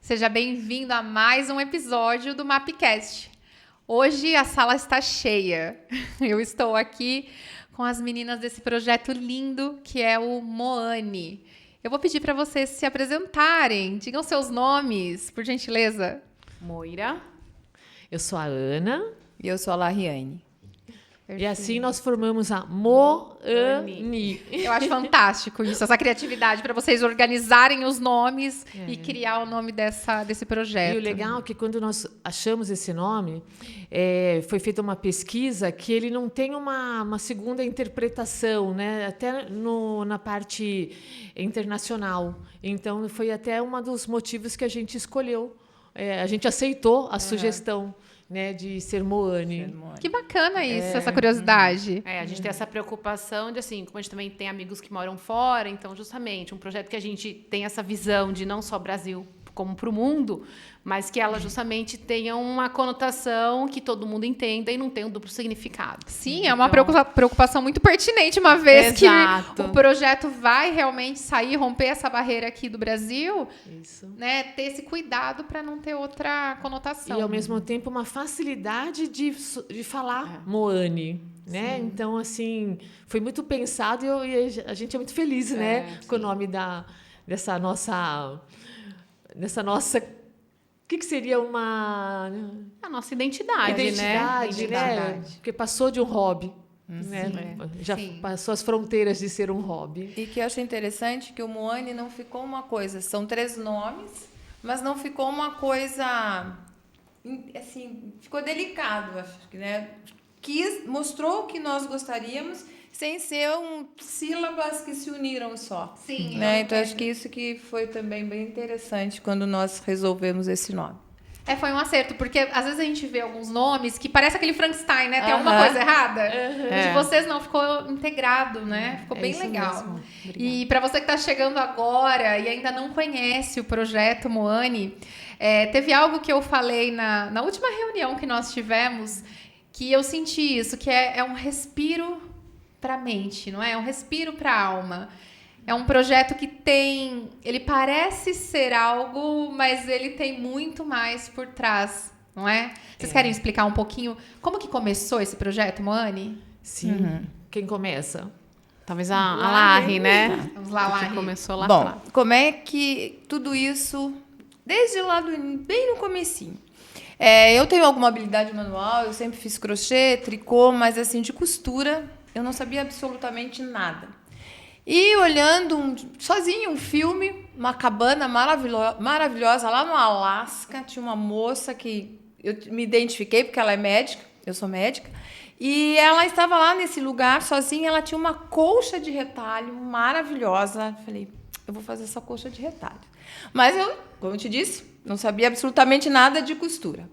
Seja bem-vindo a mais um episódio do Mapcast. Hoje a sala está cheia. Eu estou aqui com as meninas desse projeto lindo que é o Moani. Eu vou pedir para vocês se apresentarem. Digam seus nomes, por gentileza. Moira. Eu sou a Ana. E eu sou a Lariane. E assim nós formamos a Moani. Eu acho fantástico isso, essa criatividade para vocês organizarem os nomes e criar o nome desse projeto. E o legal é que quando nós achamos esse nome, foi feita uma pesquisa que ele não tem uma segunda interpretação, né? Até na parte internacional. Então, foi até um dos motivos que a gente escolheu. A gente aceitou a sugestão. Né, de ser Moani. Que bacana isso, essa curiosidade. A gente tem essa preocupação de, assim, como a gente também tem amigos que moram fora, então, justamente, um projeto que a gente tem essa visão de não só Brasil como para o mundo, mas que ela justamente tenha uma conotação que todo mundo entenda e não tenha um duplo significado. Sim, é uma preocupação muito pertinente, uma vez que o projeto vai realmente sair, romper essa barreira aqui do Brasil, né, ter esse cuidado para não ter outra conotação. E, ao mesmo tempo, uma facilidade de falar Moani. Né? Então, assim, foi muito pensado e a gente é muito feliz, né? Com o nome dessa nossa... O que seria uma... A nossa identidade, né? Porque passou de um hobby. Né? Já passou as fronteiras de ser um hobby. E que eu achei interessante que o Moani não ficou uma coisa... São 3 nomes, mas não ficou uma coisa... Assim, ficou delicado, acho que, né? Mostrou o que nós gostaríamos... sem ser sílabas que se uniram só. Sim. Né? Então, acho que isso que foi também bem interessante quando nós resolvemos esse nome. Foi um acerto, porque às vezes a gente vê alguns nomes que parece aquele Frankenstein, né? Tem alguma coisa errada. De vocês não, ficou integrado, né? Ficou bem legal. E para você que está chegando agora e ainda não conhece o projeto Moani, teve algo que eu falei na última reunião que nós tivemos, que eu senti isso, que é um respiro para a mente, não é? É um respiro para a alma. É um projeto que ele parece ser algo, mas ele tem muito mais por trás, não é? Vocês querem explicar um pouquinho como que começou esse projeto, Moani? Sim. Quem começa? Talvez a Lari, né? Vamos lá, Lari. Começou lá Bom, atrás. como é que tudo isso, desde lá bem no comecinho, eu tenho alguma habilidade manual, eu sempre fiz crochê, tricô, mas assim, de costura... Eu não sabia absolutamente nada. E olhando sozinha um filme, uma cabana maravilhosa lá no Alasca, tinha uma moça que eu me identifiquei porque ela é médica, eu sou médica, e ela estava lá nesse lugar sozinha, ela tinha uma colcha de retalho maravilhosa. Falei, eu vou fazer essa colcha de retalho. Mas eu, como eu te disse, não sabia absolutamente nada de costura.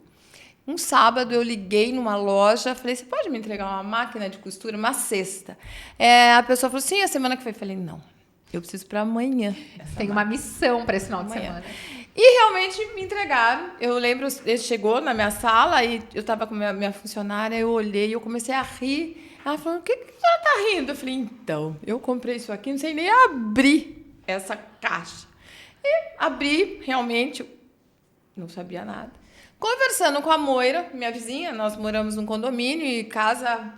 Um sábado eu liguei numa loja, falei, você pode me entregar uma máquina de costura? Uma cesta. A pessoa falou, sim, a semana que foi. Eu falei, não, eu preciso para amanhã. Tem uma missão para esse final de semana. E realmente me entregaram. Eu lembro, ele chegou na minha sala e eu estava com minha funcionária, eu olhei e eu comecei a rir. Ela falou, o que ela está rindo? Eu falei, então, eu comprei isso aqui, não sei nem abrir essa caixa. E abri, realmente, não sabia nada. Conversando com a Moira, minha vizinha, nós moramos num condomínio e casa...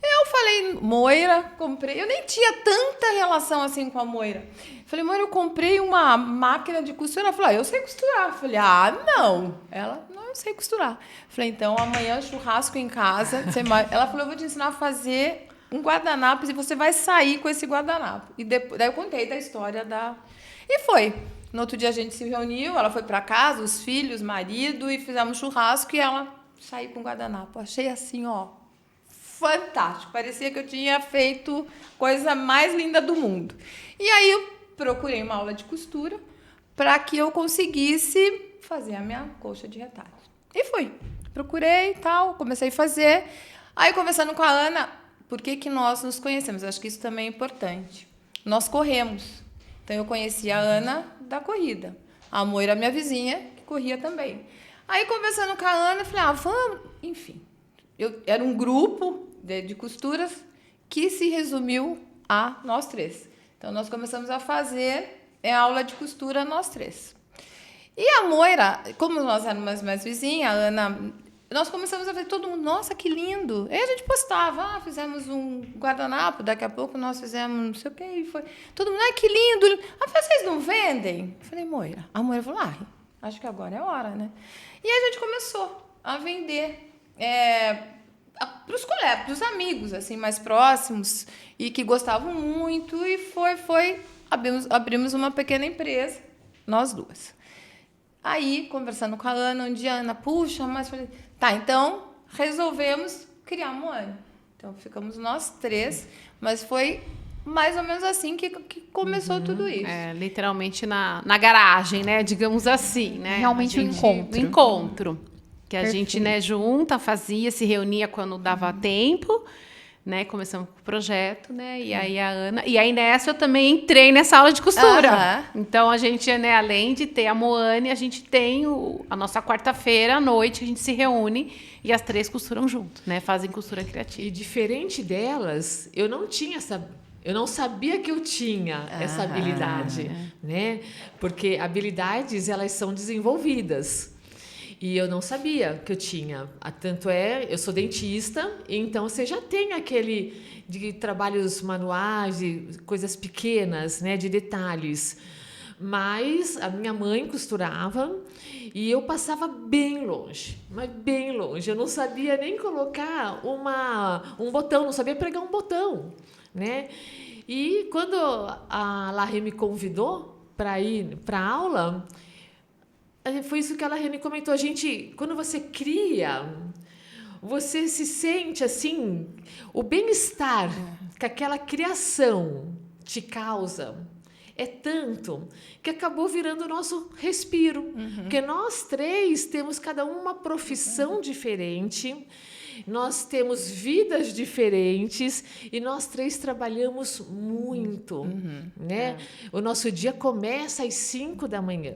Eu falei, Moira, comprei... Eu nem tinha tanta relação assim com a Moira. Falei, Moira, eu comprei uma máquina de costura. Ela falou, eu sei costurar. Falei, não. Ela, não, eu sei costurar. Falei, então, amanhã churrasco em casa. Ela falou, eu vou te ensinar a fazer um guardanapo e você vai sair com esse guardanapo. E daí eu contei da história da... E foi. No outro dia a gente se reuniu, ela foi para casa, os filhos, marido, e fizemos churrasco e ela saiu com guardanapo. Achei assim, fantástico. Parecia que eu tinha feito coisa mais linda do mundo. E aí eu procurei uma aula de costura para que eu conseguisse fazer a minha colcha de retalho. E fui. Procurei e tal, comecei a fazer. Aí, conversando com a Ana, por que nós nos conhecemos? Acho que isso também é importante. Nós corremos. Então, eu conheci a Ana da corrida. A Moira, minha vizinha, que corria também. Aí, conversando com a Ana, eu falei, vamos... Enfim, era um grupo de costuras que se resumiu a nós 3. Então, nós começamos a fazer aula de costura nós 3. E a Moira, como nós éramos mais vizinhas, a Ana, nós começamos a ver todo mundo, nossa, que lindo. Aí a gente postava, fizemos um guardanapo, daqui a pouco nós fizemos não sei o quê, e foi. Todo mundo, que lindo. Vocês não vendem? Eu falei, Moira. A Moira falou, acho que agora é a hora, né? E aí a gente começou a vender para os colegas, para os amigos, assim, mais próximos, e que gostavam muito, e abrimos uma pequena empresa, nós duas. Aí, conversando com a Ana, um dia a Ana, puxa, mas falei, tá, então resolvemos criar a Moane. Então ficamos nós 3, mas foi mais ou menos assim que começou tudo isso. Literalmente na garagem, né? Digamos assim, né? Realmente um encontro. Um encontro. Que a gente, né, junta, fazia, se reunia quando dava tempo, né? Começamos com o projeto, né? E aí a Ana... E aí nessa eu também entrei nessa aula de costura. Então a gente, né, além de ter a Moane, a gente tem a nossa quarta-feira à noite, a gente se reúne e as 3 costuram junto, né? Fazem costura criativa. E diferente delas, eu não sabia que eu tinha essa habilidade, né? Porque habilidades, elas são desenvolvidas. E eu não sabia que eu tinha. Tanto eu sou dentista, então você já tem aquele de trabalhos manuais, de coisas pequenas, né, de detalhes. Mas a minha mãe costurava e eu passava bem longe, mas bem longe. Eu não sabia nem colocar um botão, não sabia pregar um botão, né? E quando a Larry me convidou para ir para a aula, foi isso que a Larry me comentou. Quando você cria, você se sente assim, o bem-estar que aquela criação te causa é tanto que acabou virando o nosso respiro. Porque nós 3 temos cada uma profissão diferente, nós temos vidas diferentes e nós 3 trabalhamos muito, né? O nosso dia começa às 5 da manhã.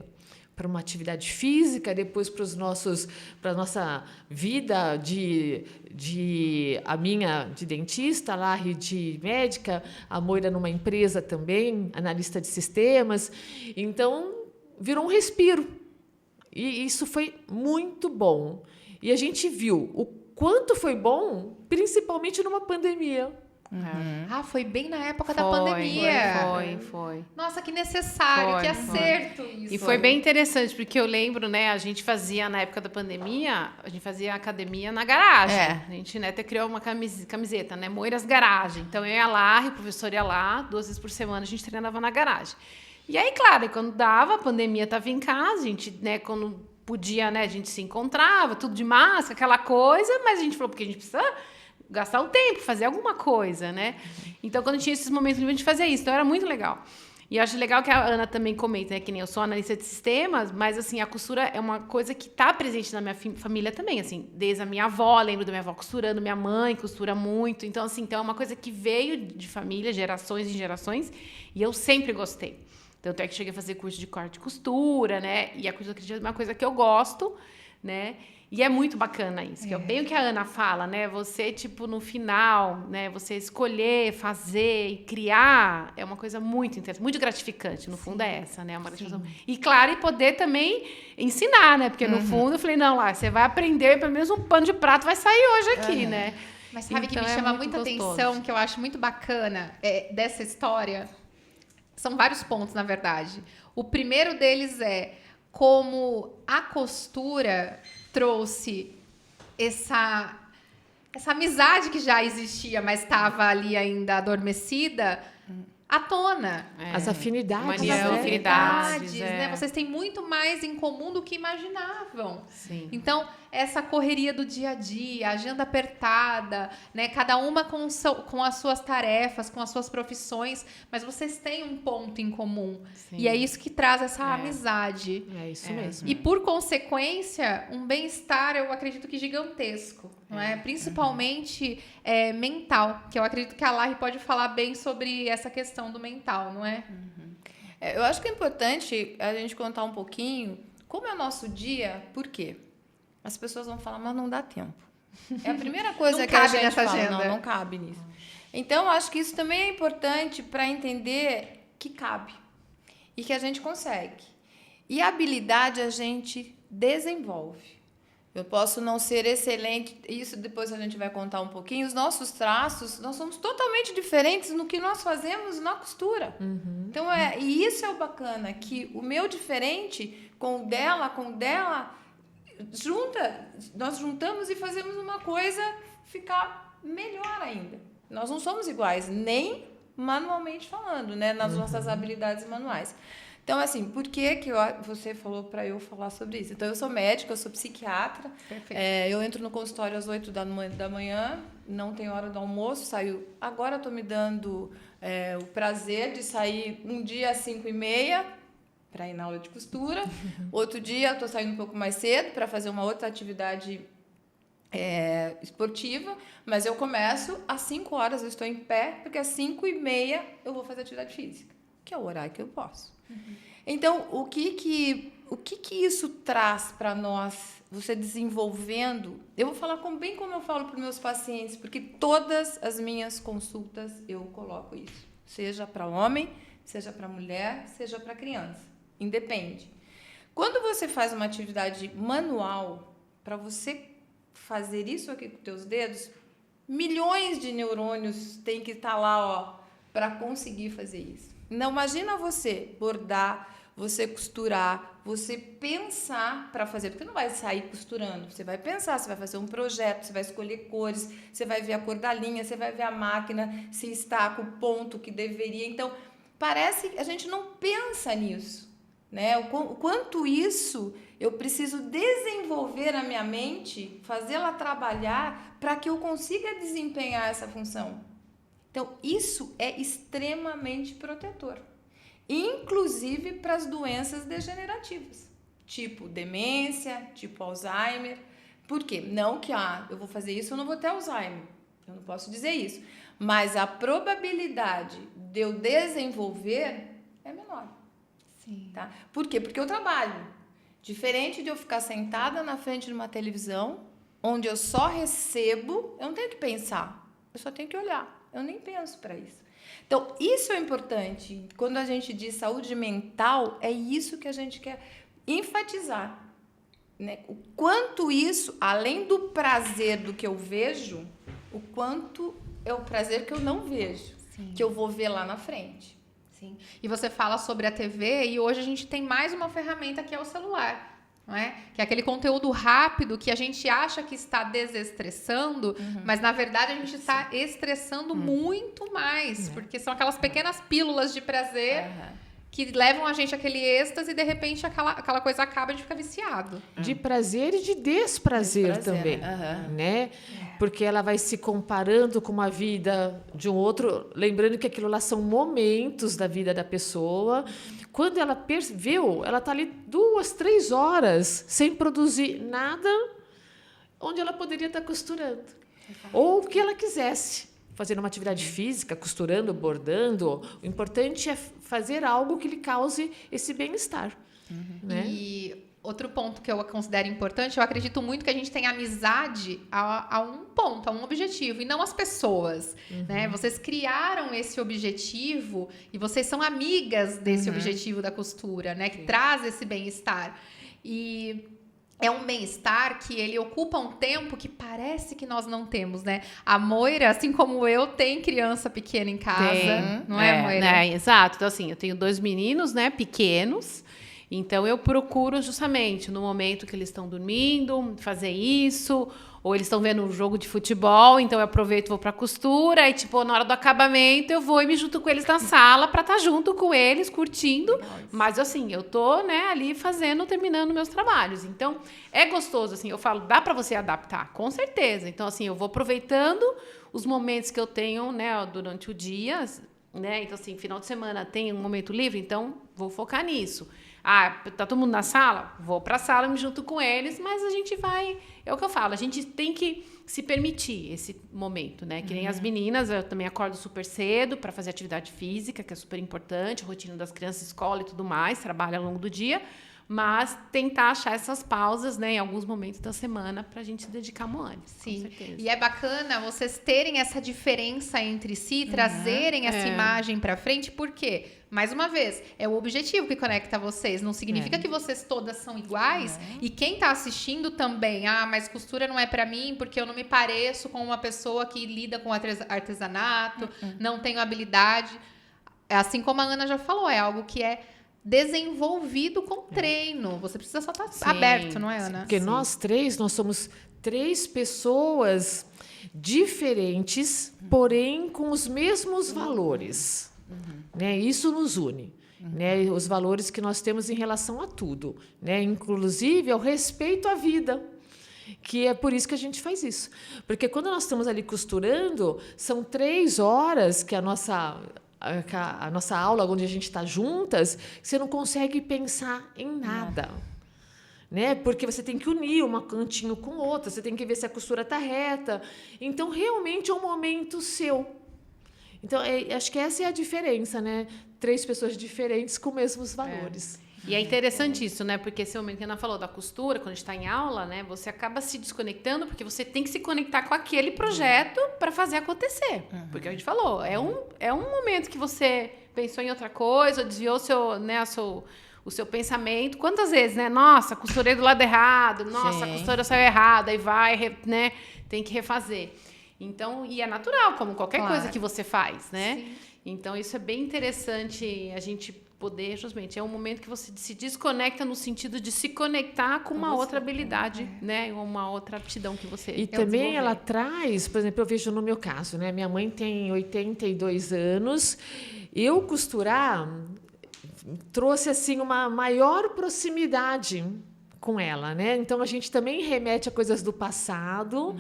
Para uma atividade física, depois para a nossa vida a minha de dentista, a Larry de médica, a Moira numa empresa também, analista de sistemas. Então, virou um respiro. E isso foi muito bom. E a gente viu o quanto foi bom, principalmente numa pandemia. Foi bem na época da pandemia. Foi. Nossa, que necessário, que acerto isso. E foi bem interessante, porque eu lembro, né, a gente fazia, na época da pandemia, a gente fazia academia na garagem. A gente, né, até criou uma camiseta, né, Moiras Garagem. Então, eu ia lá, o professor ia lá, 2 vezes por semana a gente treinava na garagem. E aí, claro, quando dava, a pandemia estava em casa, a gente, né, quando podia, né, a gente se encontrava, tudo de máscara, aquela coisa, mas a gente falou, porque a gente precisa gastar o tempo, fazer alguma coisa, né? Então, quando tinha esses momentos livres, a gente fazia isso. Então, era muito legal. E eu acho legal que a Ana também comenta, né? Que nem eu sou analista de sistemas, mas, assim, a costura é uma coisa que está presente na minha família também, assim. Desde a minha avó, lembro da minha avó costurando, minha mãe costura muito. Então, assim, é uma coisa que veio de família, gerações e gerações, e eu sempre gostei. Tanto é que cheguei a fazer curso de corte e costura, né? E a costura criativa é uma coisa que eu gosto, né? E é muito bacana isso, que é bem o que a Ana fala, né? Você, tipo, no final, né? Você escolher, fazer e criar é uma coisa muito interessante, muito gratificante. No fundo é essa, né? Uma gratificação. E, claro, e poder também ensinar, né? Porque, no fundo, eu falei, não, lá, você vai aprender, pelo menos um pano de prato vai sair hoje aqui, né? Mas sabe que me chama muita atenção, que eu acho muito bacana dessa história? São vários pontos, na verdade. O primeiro deles é como a costura trouxe essa amizade que já existia, mas estava ali ainda adormecida, à tona. As afinidades. Afinidades, né? Vocês têm muito mais em comum do que imaginavam. Sim. Então, essa correria do dia a dia, agenda apertada, né? Cada uma com as suas tarefas, com as suas profissões, mas vocês têm um ponto em comum. Sim. E é isso que traz essa amizade. É isso mesmo. E, por consequência, um bem-estar, eu acredito que gigantesco. Não é? Principalmente mental, que eu acredito que a Larry pode falar bem sobre essa questão do mental, não é? Eu acho que é importante a gente contar um pouquinho como é o nosso dia, por quê? As pessoas vão falar, mas não dá tempo. É a primeira coisa que a gente fala. Agenda. Não cabe nisso. Então, acho que isso também é importante para entender que cabe e que a gente consegue. E habilidade a gente desenvolve. Eu posso não ser excelente, isso depois a gente vai contar um pouquinho. Os nossos traços, nós somos totalmente diferentes no que nós fazemos na costura. Então, e isso é o bacana, que o meu diferente com o dela, nós juntamos e fazemos uma coisa ficar melhor ainda. Nós não somos iguais, nem manualmente falando, né, nas nossas habilidades manuais. Então, assim, por que você falou para eu falar sobre isso? Então, eu sou médica, eu sou psiquiatra. Eu entro no consultório às 8 da manhã, não tem hora do almoço, saio... Agora estou me dando o prazer de sair um dia às 5h30 para ir na aula de costura. Outro dia, estou saindo um pouco mais cedo para fazer uma outra atividade esportiva, mas eu começo às 5 horas, eu estou em pé, porque às 5h30 eu vou fazer atividade física, que é o horário que eu posso. Então, o que isso traz para nós, você desenvolvendo? Eu vou falar bem como eu falo para os meus pacientes, porque todas as minhas consultas eu coloco isso. Seja para homem, seja para mulher, seja para criança. Independe. Quando você faz uma atividade manual, para você fazer isso aqui com os teus dedos, milhões de neurônios têm que estar lá, para conseguir fazer isso. Não, imagina você bordar, você costurar, você pensar para fazer, porque não vai sair costurando, você vai pensar, você vai fazer um projeto, você vai escolher cores, você vai ver a cor da linha, você vai ver a máquina, se está com o ponto que deveria. Então, parece que a gente não pensa nisso, né? O quanto isso eu preciso desenvolver a minha mente, fazê-la trabalhar para que eu consiga desempenhar essa função. Então, isso é extremamente protetor, inclusive para as doenças degenerativas, tipo demência, tipo Alzheimer. Por quê? Não que eu vou fazer isso, eu não vou ter Alzheimer, eu não posso dizer isso, mas a probabilidade de eu desenvolver é menor. Sim. Tá? Por quê? Porque eu trabalho. Diferente de eu ficar sentada na frente de uma televisão, onde eu só recebo, eu não tenho que pensar, eu só tenho que olhar. Eu nem penso para isso. Então, isso é importante. Quando a gente diz saúde mental, é isso que a gente quer enfatizar. Né? O quanto isso, além do prazer do que eu vejo, o quanto é o prazer que eu não vejo, que eu vou ver lá na frente. Sim. E você fala sobre a TV e hoje a gente tem mais uma ferramenta que é o celular. Não é? Que é aquele conteúdo rápido que a gente acha que está desestressando, mas na verdade a gente está estressando muito mais, porque são aquelas pequenas pílulas de prazer que levam a gente àquele êxtase e de repente aquela coisa acaba e a gente fica viciado. De prazer e de desprazer também, né? Porque ela vai se comparando com uma vida de um outro, lembrando que aquilo lá são momentos da vida da pessoa. Quando ela viu, ela está ali 2, 3 horas sem produzir nada, onde ela poderia estar costurando. Ou o que ela quisesse, fazendo uma atividade física, costurando, bordando. O importante é fazer algo que lhe cause esse bem-estar. Né? E outro ponto que eu considero importante, eu acredito muito que a gente tem amizade a um ponto, a um objetivo, e não as pessoas. Né? Vocês criaram esse objetivo e vocês são amigas desse objetivo da costura, né? Que traz esse bem-estar. E é um bem-estar que ele ocupa um tempo que parece que nós não temos, né? A Moira, assim como eu, tem criança pequena em casa, não é, Moira? Né? Exato. Então, assim, eu tenho 2 meninos, né, pequenos. Então, eu procuro justamente, no momento que eles estão dormindo, fazer isso. Ou eles estão vendo um jogo de futebol, então eu aproveito e vou para a costura. E, tipo, na hora do acabamento, eu vou e me junto com eles na sala para estar junto com eles, curtindo. Mas, assim, eu tô, né, ali terminando meus trabalhos. Então, é gostoso, assim. Eu falo, dá para você adaptar? Com certeza. Então, assim, eu vou aproveitando os momentos que eu tenho, né, durante o dia, né? Então, assim, final de semana tem um momento livre, então vou focar nisso. Tá todo mundo na sala? Vou para a sala, me junto com eles, mas a gente vai... É o que eu falo, a gente tem que se permitir esse momento, né? Que nem as meninas, eu também acordo super cedo para fazer atividade física, que é super importante, a rotina das crianças, escola e tudo mais, trabalho ao longo do dia, mas tentar achar essas pausas, né, em alguns momentos da semana para a gente dedicar a Moane. Sim, e é bacana vocês terem essa diferença entre si, trazerem essa imagem para frente, por quê? Mais uma vez, é o objetivo que conecta vocês. Não significa que vocês todas são iguais. E quem tá assistindo também. Mas costura não é para mim porque eu não me pareço com uma pessoa que lida com artesanato, não tenho habilidade. Assim como a Ana já falou, é algo que é desenvolvido com treino. Você precisa só estar aberto, não é, Ana? Porque nós somos 3 pessoas diferentes, porém com os mesmos valores. Né? Isso nos une. Né? Os valores que nós temos em relação a tudo. Né? Inclusive ao respeito à vida. Que é por isso que a gente faz isso. Porque quando nós estamos ali costurando, são 3 horas que a nossa aula, onde a gente está juntas, você não consegue pensar em nada. Né? Porque você tem que unir um cantinho com o outro, você tem que ver se a costura está reta. Então, realmente é um momento seu. Então, acho que essa é a diferença, né? 3 pessoas diferentes com os mesmos valores. E é interessante isso, né? Porque esse momento que a Ana falou da costura, quando a gente está em aula, né? Você acaba se desconectando porque você tem que se conectar com aquele projeto para fazer acontecer. Porque a gente falou, é um momento que você pensou em outra coisa, desviou o seu pensamento. Quantas vezes, né? Nossa, costurei do lado errado. Nossa, a costura saiu errada. Aí vai, né? Tem que refazer. Então, e é natural, como qualquer coisa que você faz, né? Sim. Então, isso é bem interessante a gente poder, justamente, é um momento que você se desconecta no sentido de se conectar com uma outra habilidade, né? Uma outra aptidão que você E também ela traz, por exemplo, eu vejo no meu caso, né? Minha mãe tem 82 anos, eu costurar trouxe, assim, uma maior proximidade com ela, né? Então a gente também remete a coisas do passado,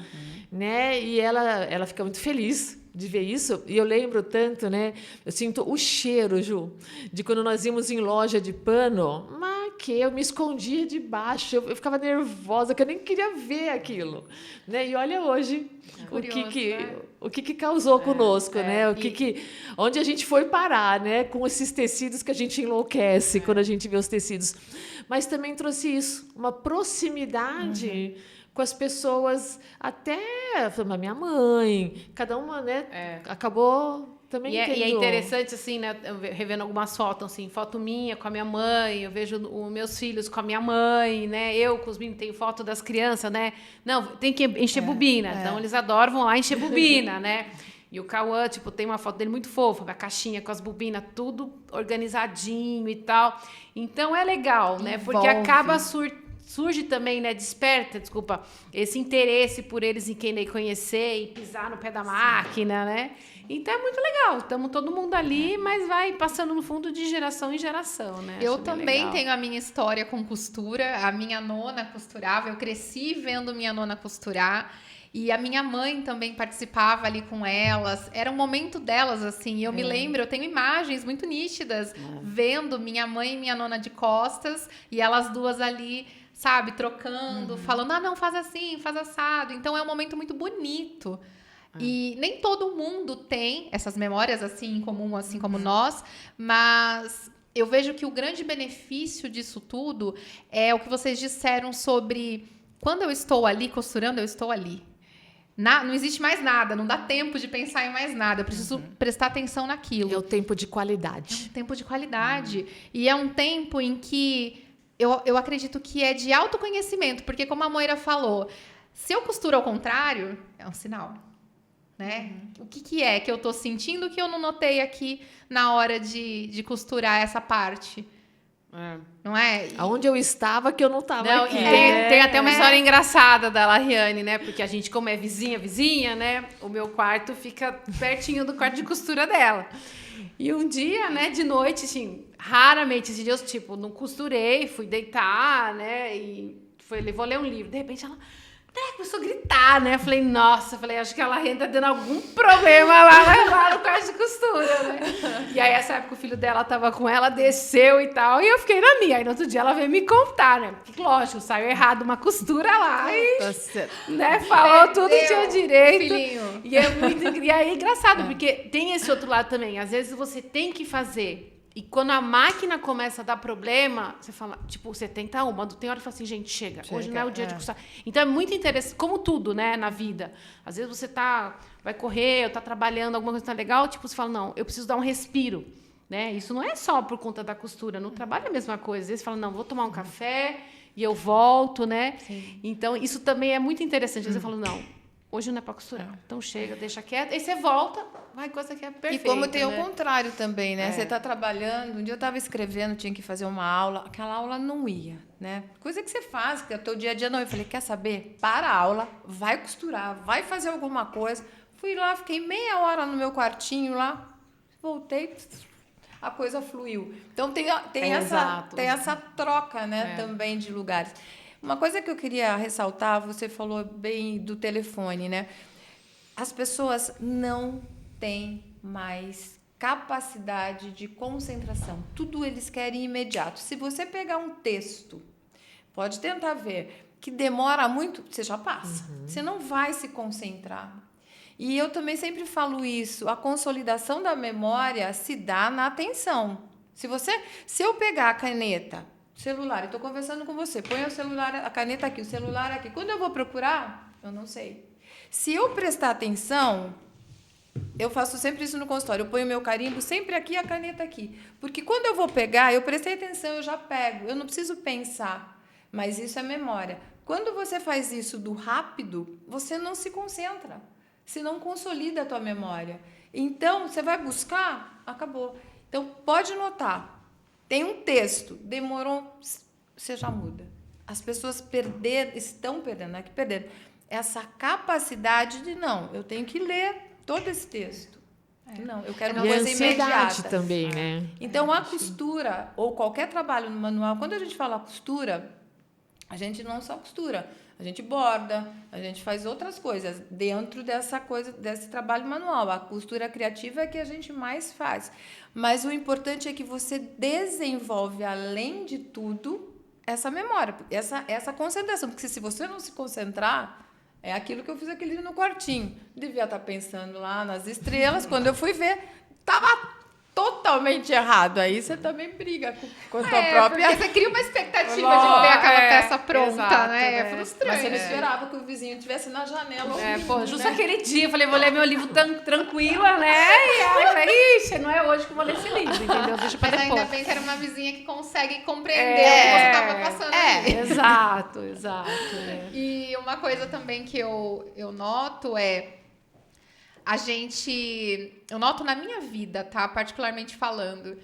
né? E ela fica muito feliz de ver isso. E eu lembro tanto, né? Eu sinto o cheiro, Ju, de quando nós íamos em loja de pano, mas que eu me escondia debaixo, eu ficava nervosa, que eu nem queria ver aquilo, né? E olha hoje o que causou conosco, né? Onde a gente foi parar, né? Com esses tecidos que a gente enlouquece quando a gente vê os tecidos. Mas também trouxe isso, uma proximidade com as pessoas, até a minha mãe, cada uma, né? Acabou também tendo... E é interessante, assim, né? Revendo algumas fotos, assim, foto minha com a minha mãe, eu vejo os meus filhos com a minha mãe, né? Eu com os meninos, tenho foto das crianças, né? Não, tem que encher bobina. Então, eles adoram, vão lá encher bobina, né? E o Cauã, tipo, tem uma foto dele muito fofa, a caixinha com as bobinas, tudo organizadinho e tal. Então, é legal, né? Porque acaba surge também, né? Desperta, esse interesse por eles em querer conhecer e pisar no pé da máquina, né? Então, é muito legal. Estamos todo mundo ali, mas vai passando no fundo de geração em geração, né? Eu também tenho a minha história com costura. A minha nona costurava. Eu cresci vendo minha nona costurar. E a minha mãe também participava ali com elas. Era um momento delas, assim. E eu me lembro, eu tenho imagens muito nítidas vendo minha mãe e minha nona de costas e elas duas ali, sabe, trocando, falando, não, faz assim, faz assado. Então é um momento muito bonito. E nem todo mundo tem essas memórias assim em comum, assim como nós, mas eu vejo que o grande benefício disso tudo é o que vocês disseram sobre quando eu estou ali costurando, eu estou ali. Não existe mais nada, não dá tempo de pensar em mais nada. Eu preciso prestar atenção naquilo. É o tempo de qualidade. É um tempo de qualidade. E é um tempo em que eu acredito que é de autoconhecimento. Porque, como a Moira falou, se eu costuro ao contrário, é um sinal. Né? O que é que eu estou sentindo que eu não notei aqui na hora de costurar essa parte? Não é? Aonde eu estava que eu não estava aqui. Tem até uma história engraçada da Lariane, né? Porque a gente, como é vizinha, né? O meu quarto fica pertinho do quarto de costura dela. E um dia, né, de noite, assim, raramente, esses dias, tipo, não costurei, fui deitar, né? E vou ler um livro. De repente ela... começou a gritar, né? Falei, nossa, acho que a Lariane tá dando algum problema lá no quarto de costura, né? E aí, essa época, o filho dela tava com ela, desceu e tal, e eu fiquei na minha. Aí, no outro dia, ela veio me contar, né? Porque, lógico, saiu errado uma costura lá e, né? Falou tudo que tinha direito. Filhinho. E aí, é engraçado, porque tem esse outro lado também. Às vezes, você tem que fazer E quando a máquina começa a dar problema, você fala, tipo, você tenta uma, tem hora que fala assim, gente, chega. Hoje não é o dia de custar. Então é muito interessante, como tudo, né, na vida. Às vezes você vai correr, ou tá trabalhando, alguma coisa tá legal, tipo, você fala, não, eu preciso dar um respiro. Né? Isso não é só por conta da costura, no trabalho é a mesma coisa. Às vezes você fala, não, vou tomar um café e eu volto, né? Sim. Então, isso também é muito interessante. Às vezes eu falo, não, hoje não é para costurar. Então, chega, deixa quieto. Aí você volta, vai, coisa que é perfeita. E como tem o contrário também, né? Você está trabalhando, um dia eu estava escrevendo, tinha que fazer uma aula, aquela aula não ia, né? Coisa que você faz, que é o teu dia a dia não. Eu falei, quer saber? Para a aula, vai costurar, vai fazer alguma coisa. Fui lá, fiquei meia hora no meu quartinho lá, voltei, a coisa fluiu. Então, tem essa troca, né, também de lugares. Uma coisa que eu queria ressaltar, você falou bem do telefone, né? As pessoas não têm mais capacidade de concentração. Tudo eles querem imediato. Se você pegar um texto, pode tentar ver, que demora muito, você já passa. Você não vai se concentrar. E eu também sempre falo isso, a consolidação da memória se dá na atenção. Se eu pegar a caneta, celular, eu estou conversando com você, põe o celular, a caneta aqui, o celular aqui. Quando eu vou procurar, eu não sei. Se eu prestar atenção, eu faço sempre isso no consultório, eu ponho o meu carimbo sempre aqui, a caneta aqui. Porque quando eu vou pegar, eu prestei atenção, eu já pego, eu não preciso pensar. Mas isso é memória. Quando você faz isso do rápido, você não se concentra. Você não consolida a tua memória. Então, você vai buscar, acabou. Então, pode notar. Tem um texto, demorou, você já muda. As pessoas estão perdendo, não é que perderam, essa capacidade de, não, eu tenho que ler todo esse texto. Não, eu quero uma coisa imediata. Também, né? Então, a costura, ou qualquer trabalho no manual, quando a gente fala costura, a gente não só costura, a gente borda, a gente faz outras coisas dentro desse trabalho manual. A costura criativa é que a gente mais faz. Mas o importante é que você desenvolve, além de tudo, essa memória, essa concentração. Porque se você não se concentrar, é aquilo que eu fiz aquele no quartinho. Devia estar pensando lá nas estrelas. Quando eu fui ver, estava totalmente errado. Aí você também briga com a tua própria... Porque você cria uma expectativa de ver aquela peça pronta, exato, né? É frustrante. Mas você não esperava que o vizinho estivesse na janela. Justo aquele dia, eu falei, vou ler meu livro tranquila, né? E aí eu falei, ixi, não é hoje que eu vou ler esse livro, entendeu? Deixa pra depois. Ainda bem que era uma vizinha que consegue compreender o que você estava passando ali. Exato. E uma coisa também que eu noto é... Eu noto na minha vida, tá? Particularmente falando,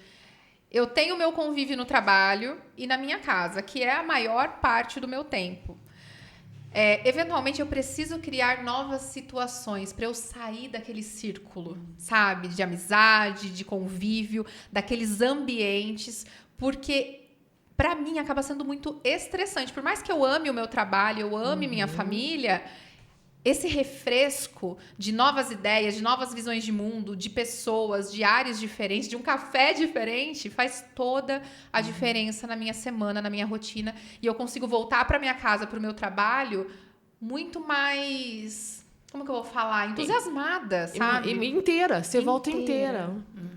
eu tenho o meu convívio no trabalho e na minha casa, que é a maior parte do meu tempo. Eventualmente, eu preciso criar novas situações para eu sair daquele círculo, sabe? De amizade, de convívio, daqueles ambientes, porque... para mim, acaba sendo muito estressante. Por mais que eu ame o meu trabalho, eu ame minha família... esse refresco de novas ideias, de novas visões de mundo, de pessoas, de áreas diferentes, de um café diferente, faz toda a diferença na minha semana, na minha rotina. E eu consigo voltar para minha casa, para o meu trabalho, muito mais... como que eu vou falar? Entusiasmada, sabe? Inteira. Você volta inteira.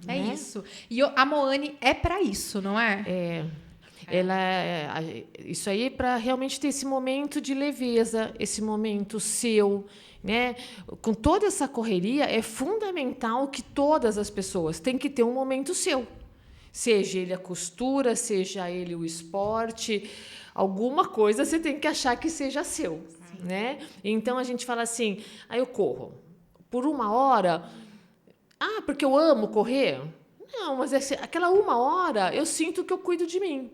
É isso. E a Moane é para isso, não é? Isso aí é para realmente ter esse momento de leveza, esse momento seu, né? Com toda essa correria, é fundamental que todas as pessoas têm que ter um momento seu. Seja ele a costura, seja ele o esporte, alguma coisa você tem que achar que seja seu, né? Então a gente fala assim, eu corro por 1 hora, porque eu amo correr? Não, mas aquela 1 hora eu sinto que eu cuido de mim.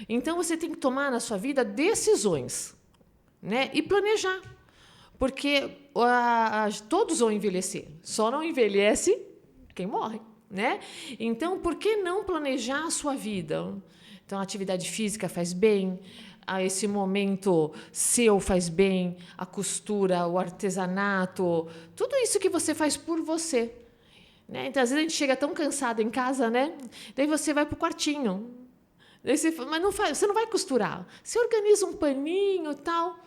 Então, você tem que tomar na sua vida decisões, né? E planejar. Porque todos vão envelhecer. Só não envelhece quem morre, né? Então, por que não planejar a sua vida? Então, a atividade física faz bem, esse momento seu faz bem, a costura, o artesanato, tudo isso que você faz por você. Né? Então, às vezes, a gente chega tão cansado em casa, né? Daí você vai para o quartinho. Mas você não vai costurar. Você organiza um paninho e tal.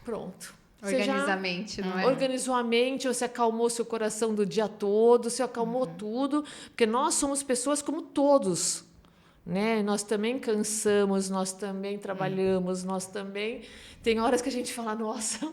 Pronto. Organiza a mente, não é? Organizou a mente, você acalmou seu coração do dia todo, você acalmou tudo, porque nós somos pessoas como todos, né? Nós também cansamos, nós também trabalhamos, nós também... Tem horas que a gente fala, nossa,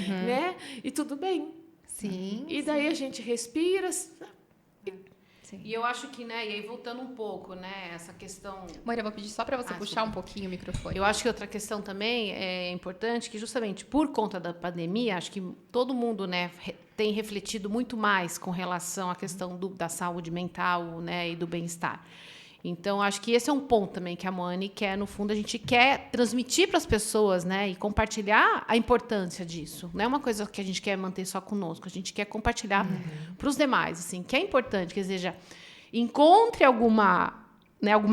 né? E tudo bem. Sim. E daí a gente respira... Sim. E eu acho que, né, e aí voltando um pouco, né, essa questão... Moira, eu vou pedir só para você puxar um pouquinho o microfone. Eu acho que outra questão também é importante, que justamente por conta da pandemia, acho que todo mundo, né, tem refletido muito mais com relação à questão da saúde mental, né, e do bem-estar. Então, acho que esse é um ponto também que a Moane quer, no fundo, a gente quer transmitir para as pessoas, né, e compartilhar a importância disso. Não é uma coisa que a gente quer manter só conosco, a gente quer compartilhar para os demais, assim, que é importante, que seja, encontre alguma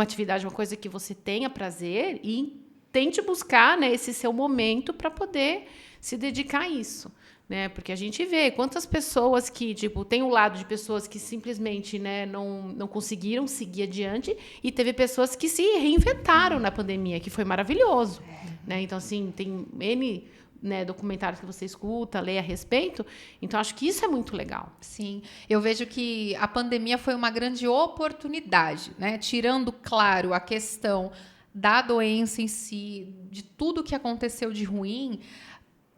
atividade, uma coisa que você tenha prazer e tente buscar, né, esse seu momento para poder se dedicar a isso. Né? Porque a gente vê quantas pessoas que, tipo, tem um lado de pessoas que simplesmente, né, não conseguiram seguir adiante, e teve pessoas que se reinventaram na pandemia, que foi maravilhoso. Né? Então, assim, tem N, né, documentários que você escuta, lê a respeito. Então, acho que isso é muito legal. Sim, eu vejo que a pandemia foi uma grande oportunidade, né? Tirando, claro, a questão da doença em si, de tudo que aconteceu de ruim.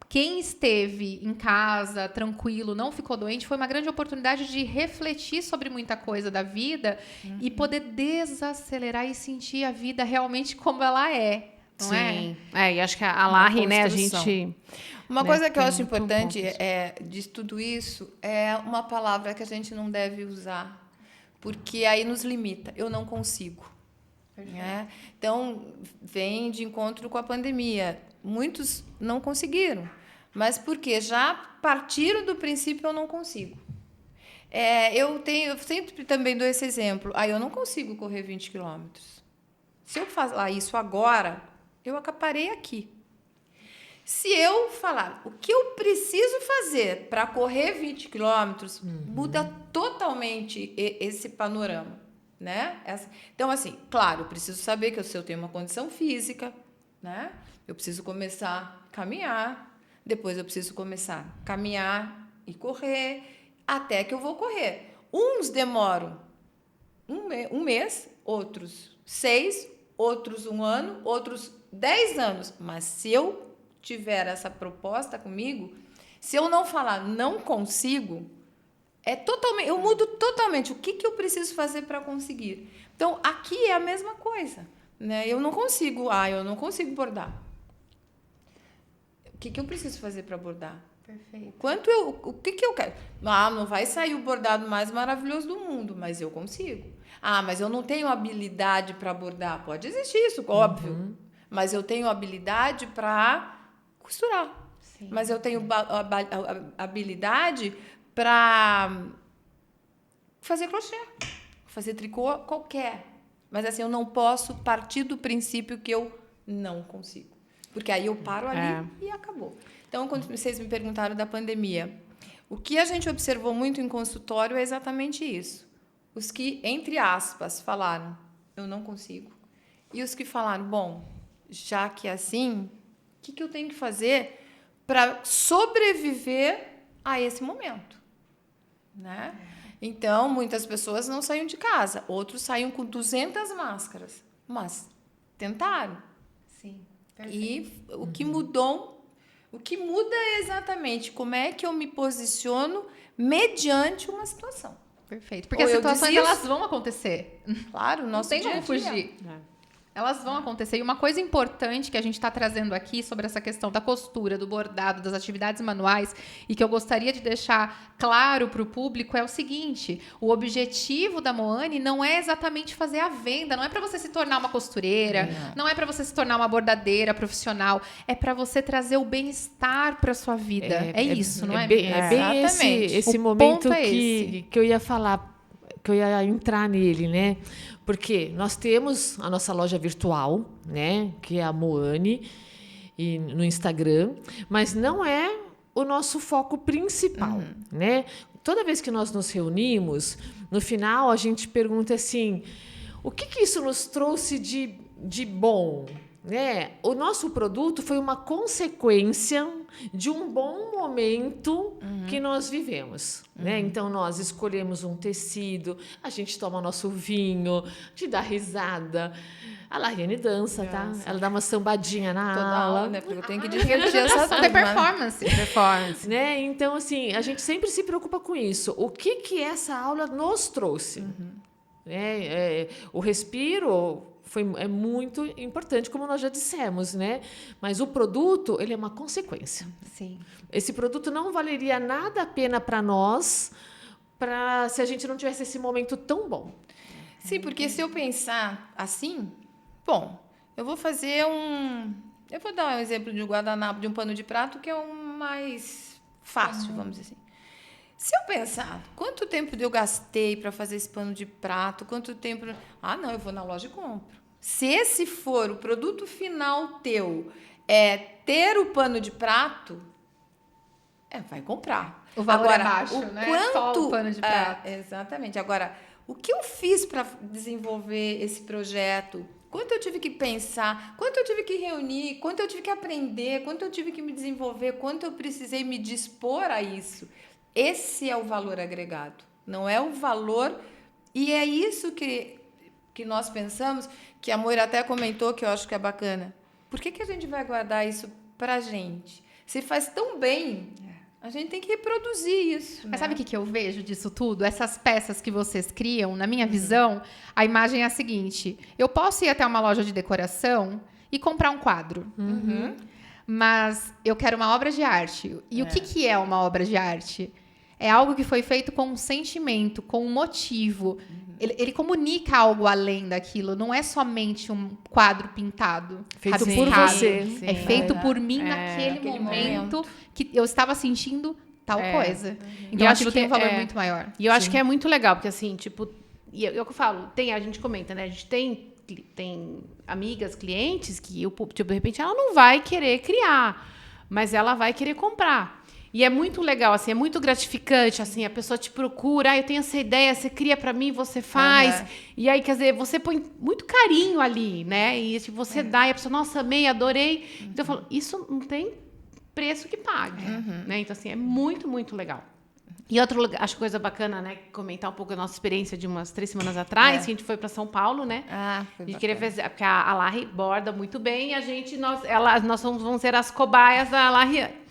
Quem esteve em casa, tranquilo, não ficou doente, foi uma grande oportunidade de refletir sobre muita coisa da vida e poder desacelerar e sentir a vida realmente como ela é, não é? E acho que a Larry, né, a gente... Uma coisa que eu acho importante de tudo isso é uma palavra que a gente não deve usar, porque aí nos limita. Eu não consigo. Né? Então, vem de encontro com a pandemia. Muitos não conseguiram. Mas por quê? Já partiram do princípio eu não consigo. Eu sempre também dou esse exemplo. Eu não consigo correr 20 quilômetros. Se eu falar isso agora, eu acaparei aqui. Se eu falar o que eu preciso fazer para correr 20 quilômetros, muda totalmente esse panorama. Né? Então, assim, claro, eu preciso saber que se eu tenho uma condição física, né? Eu preciso começar a caminhar, depois eu preciso começar a caminhar e correr, até que eu vou correr. Uns demoram um mês, outros 6, outros 1 ano, outros 10 anos. Mas se eu tiver essa proposta comigo, se eu não falar não consigo, eu mudo totalmente o que eu preciso fazer para conseguir. Então, aqui é a mesma coisa. Né? Eu não consigo bordar. O que eu preciso fazer para bordar? Perfeito. O que eu quero? Não vai sair o bordado mais maravilhoso do mundo, mas eu consigo. Mas eu não tenho habilidade para bordar. Pode existir isso, óbvio. Mas eu tenho habilidade para costurar. Sim. Mas eu tenho habilidade para fazer crochê, fazer tricô qualquer. Mas assim, eu não posso partir do princípio que eu não consigo. Porque aí eu paro ali e acabou. Então, quando vocês me perguntaram da pandemia, o que a gente observou muito em consultório é exatamente isso. Os que, entre aspas, falaram, eu não consigo. E os que falaram, bom, já que é assim, o que eu tenho que fazer para sobreviver a esse momento? Né? Então, muitas pessoas não saíam de casa, outros saíam com 200 máscaras, mas tentaram. Sim, e o que muda é exatamente como é que eu me posiciono mediante uma situação. Perfeito, porque as situações elas vão acontecer. Claro, não tem como fugir. Elas vão acontecer. E uma coisa importante que a gente está trazendo aqui sobre essa questão da costura, do bordado, das atividades manuais, e que eu gostaria de deixar claro para o público é o seguinte: o objetivo da Moane não é exatamente fazer a venda, não é para você se tornar uma costureira, não é para você se tornar uma bordadeira profissional, é para você trazer o bem-estar para a sua vida. É isso, não é? É bem esse momento que eu ia falar, que eu ia entrar nele, né? Porque nós temos a nossa loja virtual, né, que é a Moane, e no Instagram, mas não é o nosso foco principal, né? Toda vez que nós nos reunimos, no final a gente pergunta assim: o que isso nos trouxe de bom? né? O nosso produto foi uma consequência de um bom momento que nós vivemos, né? Então, nós escolhemos um tecido, a gente toma nosso vinho, a gente dá risada. A Lariane dança, tá? Ela dá uma sambadinha na aula. Né? Porque eu tenho que divertir essa turma. Tem performance. Né? Então, assim, a gente sempre se preocupa com isso. O que essa aula nos trouxe? O respiro é muito importante, como nós já dissemos, né? Mas o produto, ele é uma consequência. Sim. Esse produto não valeria nada a pena para nós se a gente não tivesse esse momento tão bom. Sim, porque se eu pensar assim, bom, eu vou fazer eu vou dar um exemplo de um guardanapo, de um pano de prato, que é o mais fácil, vamos dizer assim. Se eu pensar, quanto tempo eu gastei para fazer esse pano de prato, quanto tempo... não, eu vou na loja e compro. Se esse for o produto final teu, ter o pano de prato, vai comprar. O valor agora, é baixo, né? Só o pano de prato. Exatamente. Agora, o que eu fiz para desenvolver esse projeto? Quanto eu tive que pensar? Quanto eu tive que reunir? Quanto eu tive que aprender? Quanto eu tive que me desenvolver? Quanto eu precisei me dispor a isso? Esse é o valor agregado. Não é o valor... E é isso que nós pensamos, que a Moira até comentou, que eu acho que é bacana. Por que a gente vai guardar isso para a gente? Se faz tão bem... A gente tem que reproduzir isso. Mas sabe o que eu vejo disso tudo? Essas peças que vocês criam, na minha visão, a imagem é a seguinte. Eu posso ir até uma loja de decoração e comprar um quadro. Mas eu quero uma obra de arte. E o que é uma obra de arte? É algo que foi feito com um sentimento, com um motivo. Ele comunica algo além daquilo. Não é somente um quadro pintado. Feito rabiscado. por você. É feito por mim naquele momento que eu estava sentindo tal coisa. Então, eu aquilo tem um valor muito maior. E eu acho que é muito legal, porque assim, tipo... E é o que eu falo, a gente comenta, né? A gente tem amigas, clientes que, tipo, de repente, ela não vai querer criar, mas ela vai querer comprar. E é muito legal, assim, é muito gratificante, assim, a pessoa te procura, eu tenho essa ideia, você cria para mim, você faz. E aí, quer dizer, você põe muito carinho ali, né? E tipo, você dá, e a pessoa, nossa, amei, adorei. Então, eu falo, isso não tem preço que pague, né? Então, assim, é muito, muito legal. E outro lugar, acho coisa bacana, né? Comentar um pouco da nossa experiência de umas 3 semanas atrás, que a gente foi para São Paulo, né? Foi a gente queria fazer, porque a Lari borda muito bem, e nós vamos ser as cobaias da Lariane.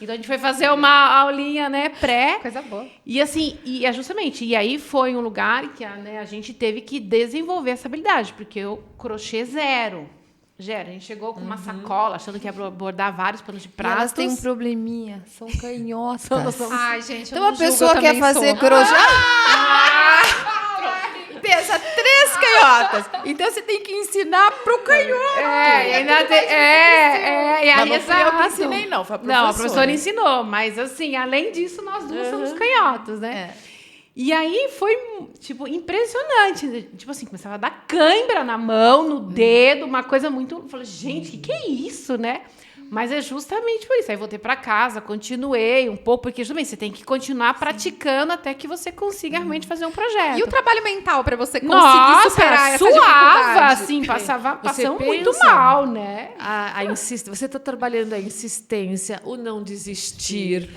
Então, a gente foi fazer uma aulinha, né, pré. Coisa boa. E assim, justamente, e aí foi um lugar que a gente teve que desenvolver essa habilidade, porque o crochê zero. A gente chegou com uma sacola, achando que ia bordar vários panos de pratos. E elas têm um probleminha, são canhotas. Ai, gente, então, uma pessoa quer fazer crochê... Pensa, 3 canhotas. Então, você tem que ensinar pro canhoto. E ainda tem... Mas não fui eu que ensinei, não. Foi a professora. Não, a professora ensinou. Mas, assim, além disso, nós duas somos canhotos, né? E aí, foi, tipo, impressionante. Tipo assim, começava a dar cãibra na mão, no dedo, uma coisa muito... Eu falei, gente, o que é isso, né? Mas é justamente por isso. Aí voltei para casa, continuei um pouco, porque justamente você tem que continuar praticando até que você consiga realmente fazer um projeto. E o trabalho mental para você conseguir superar essa dificuldade? Assim, passamos muito mal, né? Você está trabalhando a insistência, o não desistir,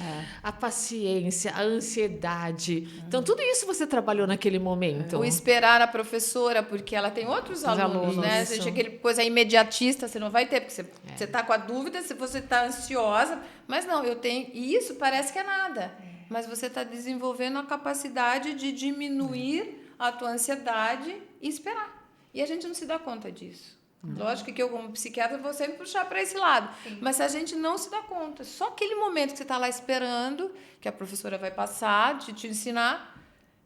a paciência, a ansiedade. Então, tudo isso você trabalhou naquele momento. O esperar a professora, porque ela tem outros alunos, né? Você acha aquele coisa imediatista, você não vai ter, porque você está com a dúvida, se você está ansiosa, mas não, eu tenho... E isso parece que é nada, mas você está desenvolvendo a capacidade de diminuir a tua ansiedade e esperar. E a gente não se dá conta disso. Lógico que eu, como psiquiatra, vou sempre puxar para esse lado, mas se a gente não se dá conta, só aquele momento que você está lá esperando, que a professora vai passar, te ensinar...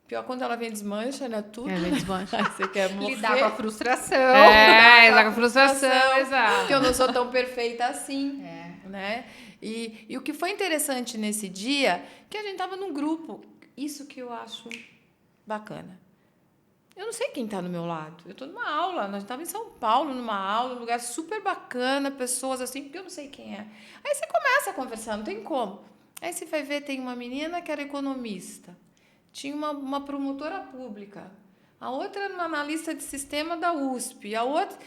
Pior quando ela vem desmancha, né? Tudo. Vem desmancha. Você quer morrer. Lidar com a frustração. Lidar com a frustração, exato. Que eu não sou tão perfeita assim. Né? E o que foi interessante nesse dia, que a gente estava num grupo. Isso que eu acho bacana. Eu não sei quem está no meu lado. Eu estou numa aula. Nós estávamos em São Paulo, numa aula, num lugar super bacana, pessoas assim, que eu não sei quem é. Aí você começa a conversar, não tem como. Aí você vai ver, tem uma menina que era economista. Tinha uma promotora pública, A outra era uma analista de sistema da USP. A outra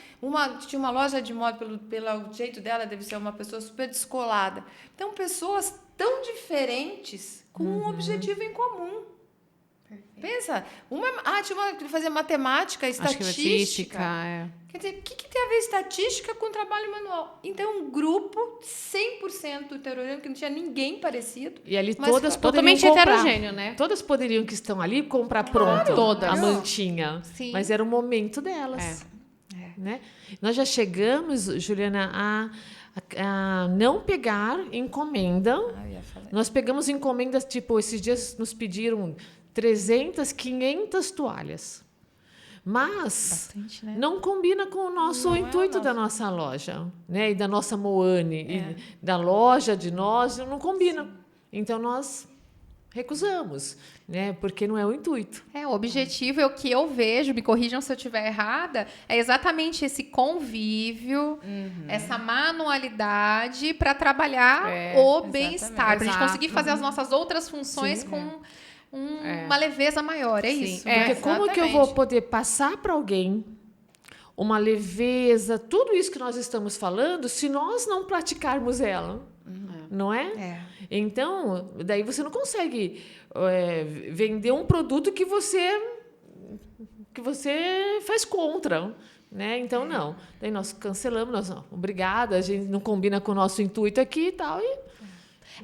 tinha uma loja de moda, pelo jeito dela, deve ser uma pessoa super descolada. Então, pessoas tão diferentes com um objetivo em comum. Perfeito. Pensa, tinha uma que fazia matemática, estatística. Quer dizer, o que tem a ver estatística com trabalho manual? Então, um grupo 100% heterogêneo, que não tinha ninguém parecido. E ali todas totalmente heterogêneo, né? Todas poderiam, que estão ali, comprar pronto todas. a mantinha. Sim. Mas era o momento delas. Né? Nós já chegamos, Juliana, a não pegar encomenda. Nós pegamos encomendas, tipo, esses dias nos pediram 300, 500 toalhas. Mas bastante, né? Não combina com o nosso intuito da nossa loja, né? E da nossa Moane, e da loja de nós, não combina. Sim. Então, nós recusamos, né? Porque não é o intuito. O objetivo é o que eu vejo, me corrijam se eu estiver errada, é exatamente esse convívio, essa manualidade para trabalhar o bem-estar, para a gente conseguir fazer as nossas outras funções com uma leveza maior, isso. Porque como que eu vou poder passar para alguém uma leveza, tudo isso que nós estamos falando, se nós não praticarmos ela? Não é? Então, daí você não consegue vender um produto que você faz contra, né? Então, não. Daí nós cancelamos, obrigada, a gente não combina com o nosso intuito aqui e tal,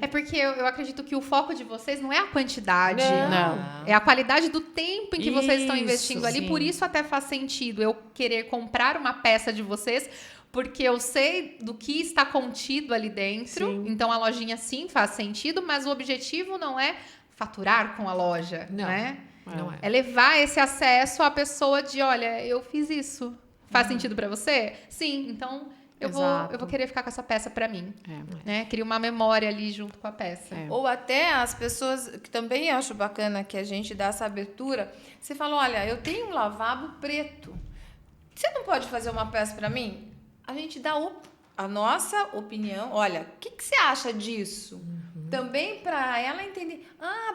É porque eu acredito que o foco de vocês não é a quantidade. Não. É a qualidade do tempo em que vocês estão investindo ali. Sim. Por isso até faz sentido eu querer comprar uma peça de vocês, porque eu sei do que está contido ali dentro. Sim. Então, a lojinha, sim, faz sentido, mas o objetivo não é faturar com a loja, né? Não é. É levar esse acesso à pessoa de, olha, eu fiz isso. Faz sentido para você? Sim, então... Eu vou querer ficar com essa peça para mim. Né? Cria uma memória ali junto com a peça. Ou até as pessoas, que também acho bacana que a gente dá essa abertura, você fala, olha, eu tenho um lavabo preto. Você não pode fazer uma peça para mim? A gente dá a nossa opinião. Olha, o que você acha disso? Também para ela entender.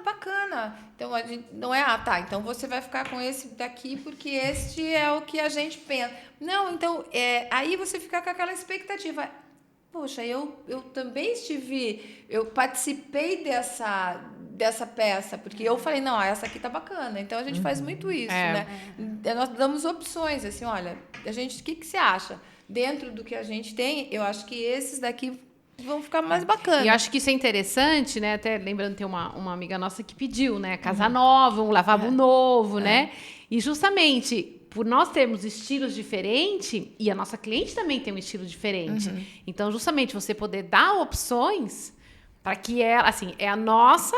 Bacana. Então, a gente não é, então você vai ficar com esse daqui porque este é o que a gente pensa. Não, então, aí você fica com aquela expectativa. Poxa, eu também eu participei dessa peça, porque eu falei, não, essa aqui tá bacana. Então, a gente faz muito isso, né? Nós damos opções, assim, olha, o que você acha? Dentro do que a gente tem, eu acho que esses daqui vão ficar mais bacanas. E eu acho que isso é interessante, né? Até lembrando, tem uma amiga nossa que pediu, né? Casa nova, um lavabo novo, né? E justamente por nós termos estilos diferentes, e a nossa cliente também tem um estilo diferente. Então, justamente, você poder dar opções para que ela, assim, é a nossa...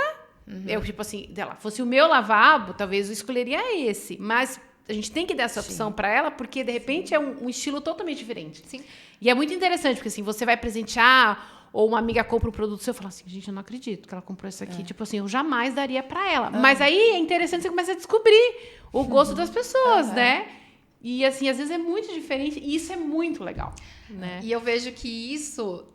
Eu, tipo assim, dela, fosse o meu lavabo, talvez eu escolheria esse. Mas a gente tem que dar essa opção para ela, porque, de repente, é um estilo totalmente diferente. Sim. E é muito interessante, porque assim, você vai presentear, ou uma amiga compra um produto seu e fala assim, gente, eu não acredito que ela comprou isso aqui. Tipo assim, eu jamais daria para ela. Mas aí é interessante você começar a descobrir o gosto das pessoas, né? E assim, às vezes é muito diferente, e isso é muito legal, né? E eu vejo que isso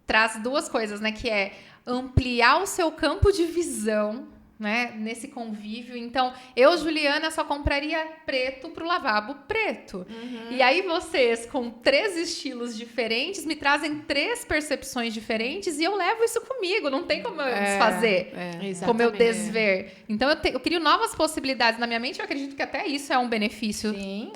traz duas coisas, né? Que é ampliar o seu campo de visão, né, nesse convívio. Então, eu, Juliana, só compraria preto pro lavabo preto. E aí vocês, com 3 estilos diferentes, me trazem 3 percepções diferentes e eu levo isso comigo. Não tem como eu desfazer, como eu desver. Então, eu crio novas possibilidades na minha mente. Eu acredito que até isso é um benefício.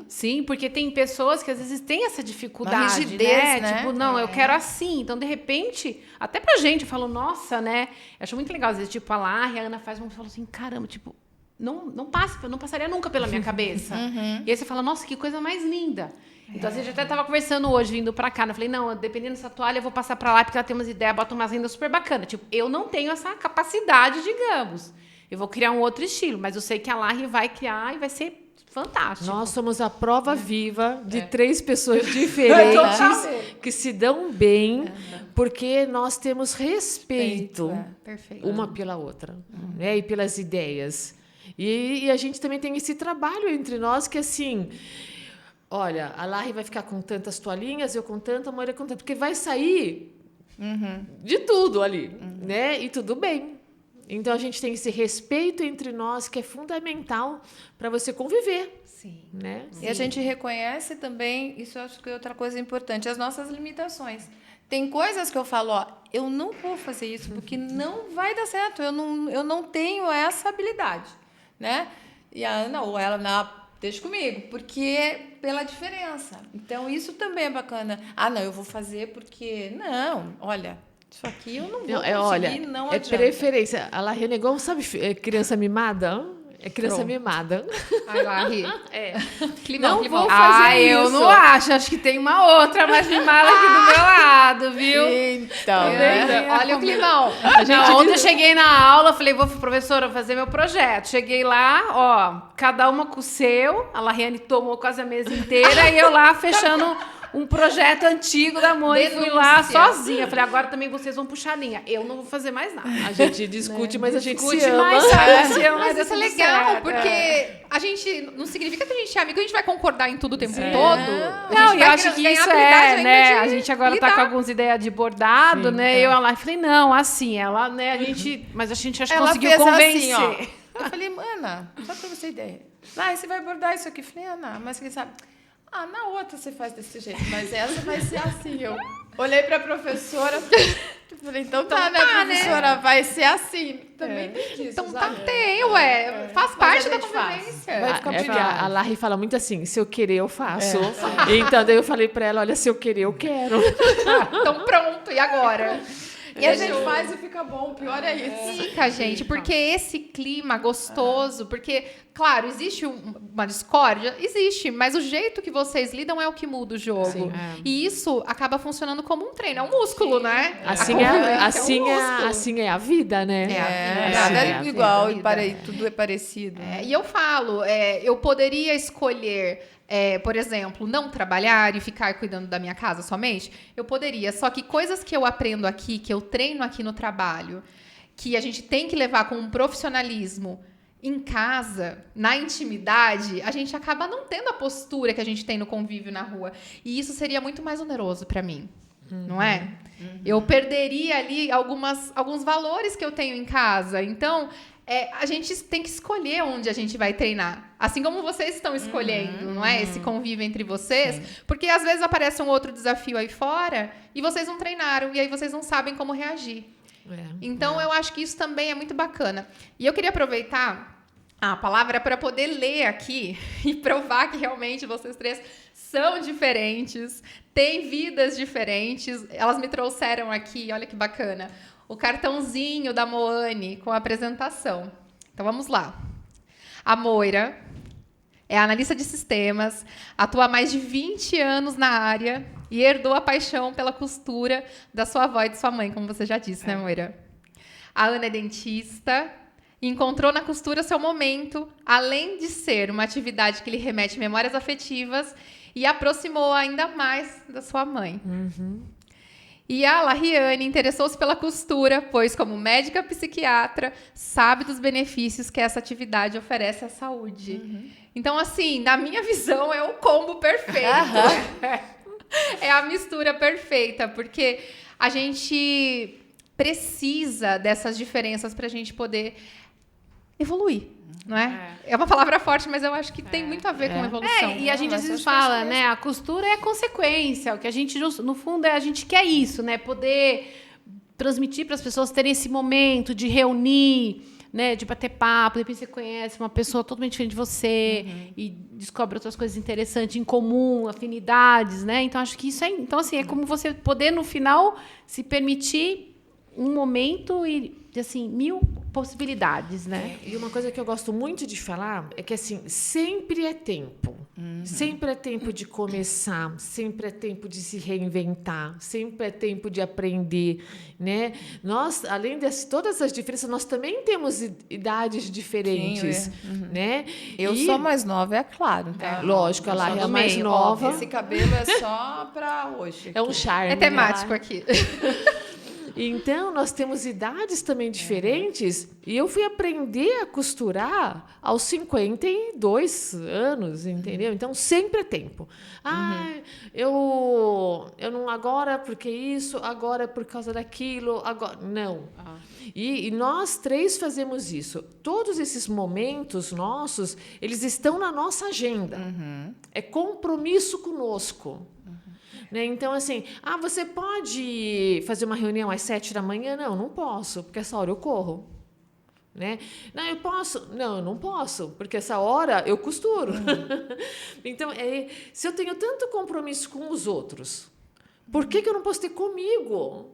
Sim, porque tem pessoas que às vezes têm essa dificuldade, uma rigidez, né? Tipo, não, eu quero assim. Então, de repente, até pra gente, eu falo, nossa, né? Eu acho muito legal. Às vezes, tipo, a Ana faz um... Falou assim, caramba, tipo, não passaria nunca pela minha cabeça. E aí você fala, nossa, que coisa mais linda. Então, assim, a gente até tava conversando hoje, vindo pra cá. Eu falei, não, dependendo dessa toalha, eu vou passar pra lá, porque ela tem umas ideias, bota umas rendas super bacanas. Tipo, eu não tenho essa capacidade, digamos. Eu vou criar um outro estilo, mas eu sei que a Larry vai criar e vai ser fantástico. Nós somos a prova viva de 3 pessoas diferentes que se dão bem, porque nós temos respeito uma pela outra, né? E pelas ideias. E a gente também tem esse trabalho entre nós que, assim, olha, a Larry vai ficar com tantas toalhinhas, eu com tanta, a Moira com tanta, porque vai sair de tudo ali, né? E tudo bem. Então, a gente tem esse respeito entre nós que é fundamental para você conviver. Sim. Né? E a gente reconhece também, isso eu acho que é outra coisa importante, as nossas limitações. Tem coisas que eu falo, ó, eu não vou fazer isso porque não vai dar certo, eu não tenho essa habilidade, né? E a Ana ou ela, não, deixa comigo, porque pela diferença. Então, isso também é bacana. Ah, não, eu vou fazer porque... Não, olha, isso aqui eu não vou conseguir, olha, não é adianta. preferência. A Larry Negão, sabe criança mimada? É criança mimada. Ai, Larry. Climão, Não climão. vou fazer isso. Eu não acho que tem uma outra mais mimada aqui do meu lado, viu? Então, Olha o climão. Ontem eu cheguei na aula, falei, professora, fazer meu projeto. Cheguei lá, ó, cada uma com o seu. A Lariane tomou quase a mesa inteira e eu lá fechando um projeto antigo da mãe. Fui lá sozinha. Falei, agora também vocês vão puxar a linha. Eu não vou fazer mais nada. A gente discute, mas a gente se ama. Mas Isso é legal, porque a gente não significa que a gente é amigo, a gente vai concordar em tudo o tempo todo. Não, e eu acho que isso né? A gente agora tá com algumas ideias de bordado, né? Eu lá falei, não, assim, ela, né, a gente. Mas a gente acho que conseguiu convencer. Assim, ó. Eu falei, Ana, só pra você ter ideia. Você vai bordar isso aqui? Eu falei, Ana, mas quem sabe? Na outra você faz desse jeito, mas essa vai ser assim. Eu olhei pra professora, falei, então tá, né, professora? Né? Vai ser assim. Também tem disso, então sabe? faz parte da convivência. Vai ficar a Larry fala muito assim, se eu querer, eu faço. Então, daí eu falei pra ela, olha, se eu querer, eu quero. Então pronto, e agora? E a gente faz e fica bom, o pior é isso. Fica, gente, porque esse clima gostoso, porque, claro, existe uma discórdia? Existe, mas o jeito que vocês lidam é o que muda o jogo. Sim, E isso acaba funcionando como um treino, é um músculo, né? Assim é a vida, né? Nada é igual, e tudo é parecido. E eu falo, eu poderia escolher... por exemplo, não trabalhar e ficar cuidando da minha casa somente, eu poderia. Só que coisas que eu aprendo aqui, que eu treino aqui no trabalho, que a gente tem que levar com um profissionalismo em casa, na intimidade, a gente acaba não tendo a postura que a gente tem no convívio na rua. E isso seria muito mais oneroso para mim, não é? Eu perderia ali alguns valores que eu tenho em casa. Então... a gente tem que escolher onde a gente vai treinar. Assim como vocês estão escolhendo, não é? Esse convívio entre vocês. Sim. Porque às vezes aparece um outro desafio aí fora e vocês não treinaram. E aí vocês não sabem como reagir. Então, eu acho que isso também é muito bacana. E eu queria aproveitar a palavra para poder ler aqui e provar que realmente vocês três são diferentes, têm vidas diferentes. Elas me trouxeram aqui, olha que bacana, o cartãozinho da Moane com a apresentação. Então, vamos lá. A Moira é analista de sistemas, atua há mais de 20 anos na área e herdou a paixão pela costura da sua avó e de sua mãe, como você já disse, né, Moira? A Ana é dentista e encontrou na costura seu momento, além de ser uma atividade que lhe remete memórias afetivas e aproximou ainda mais da sua mãe. E a Lariane interessou-se pela costura, pois, como médica psiquiatra, sabe dos benefícios que essa atividade oferece à saúde. Então, assim, na minha visão, é o combo perfeito. É a mistura perfeita, porque a gente precisa dessas diferenças para a gente poder evoluir. Não é? É uma palavra forte, mas eu acho que tem muito a ver com evolução. E a gente às vezes fala, né? A costura é a consequência. O que a gente, no fundo, a gente quer isso, né? Poder transmitir para as pessoas terem esse momento de reunir, né? De bater papo. De repente você conhece uma pessoa totalmente diferente de você e descobre outras coisas interessantes em comum, afinidades, né? Então, acho que isso é... Então, assim, é como você poder, no final, se permitir um momento e, assim, 1000 possibilidades, né? E uma coisa que eu gosto muito de falar é que, assim, sempre é tempo. Sempre é tempo de começar, sempre é tempo de se reinventar, sempre é tempo de aprender, né? Nós, além de todas as diferenças, nós também temos idades diferentes, né? Eu sou mais nova, é claro. Tá? Lógico, ela é a mais nova. Esse cabelo é só para hoje. É um charme. É temático aqui. Então, nós temos idades também diferentes e eu fui aprender a costurar aos 52 anos, entendeu? Então, sempre é tempo. Eu não agora porque isso, agora por causa daquilo, agora... Não. E nós 3 fazemos isso. Todos esses momentos nossos, eles estão na nossa agenda. É compromisso conosco. Né? Então, assim, você pode fazer uma reunião às 7 da manhã? Não posso, porque essa hora eu corro. Né? Não, eu posso? Não, eu não posso, porque essa hora eu costuro. Então, se eu tenho tanto compromisso com os outros, por que eu não posso ter comigo?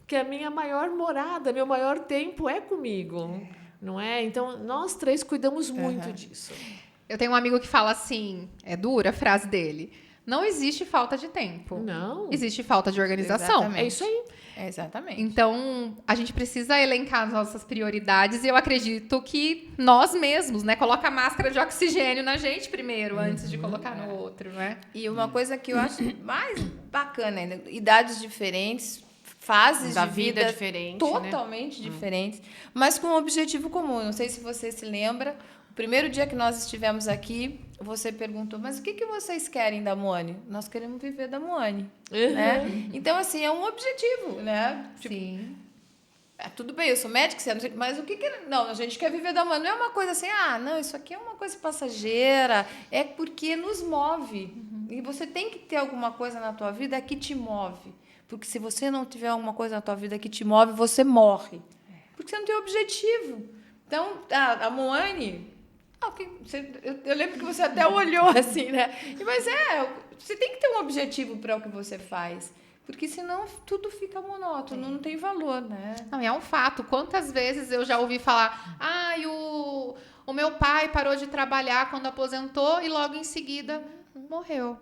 Que a minha maior morada, meu maior tempo é comigo. Não é? Então, nós 3 cuidamos muito disso. Eu tenho um amigo que fala assim, é dura a frase dele, não existe falta de tempo. Não. Existe falta de organização. Exatamente. É isso aí. Exatamente. Então, a gente precisa elencar as nossas prioridades e eu acredito que nós mesmos, né? Coloca a máscara de oxigênio na gente primeiro, antes de colocar no outro, né? E uma coisa que eu acho mais bacana ainda, idades diferentes, fases da de vida vida diferente, totalmente diferentes, mas com um objetivo comum. Não sei se você se lembra, o primeiro dia que nós estivemos aqui, você perguntou, mas o que vocês querem da Moane? Nós queremos viver da Moane. Né? Então, assim, é um objetivo, né? Sim. Tudo bem, eu sou médica, mas o que... Não, a gente quer viver da Moane. Não é uma coisa assim, não, isso aqui é uma coisa passageira. É porque nos move. E você tem que ter alguma coisa na tua vida que te move. Porque se você não tiver alguma coisa na tua vida que te move, você morre. Porque você não tem objetivo. Então, a Moane... Eu lembro que você até olhou assim, né? Mas você tem que ter um objetivo para o que você faz. Porque senão tudo fica monótono, não tem valor, né? Não, é um fato. Quantas vezes eu já ouvi falar, o meu pai parou de trabalhar quando aposentou e logo em seguida morreu.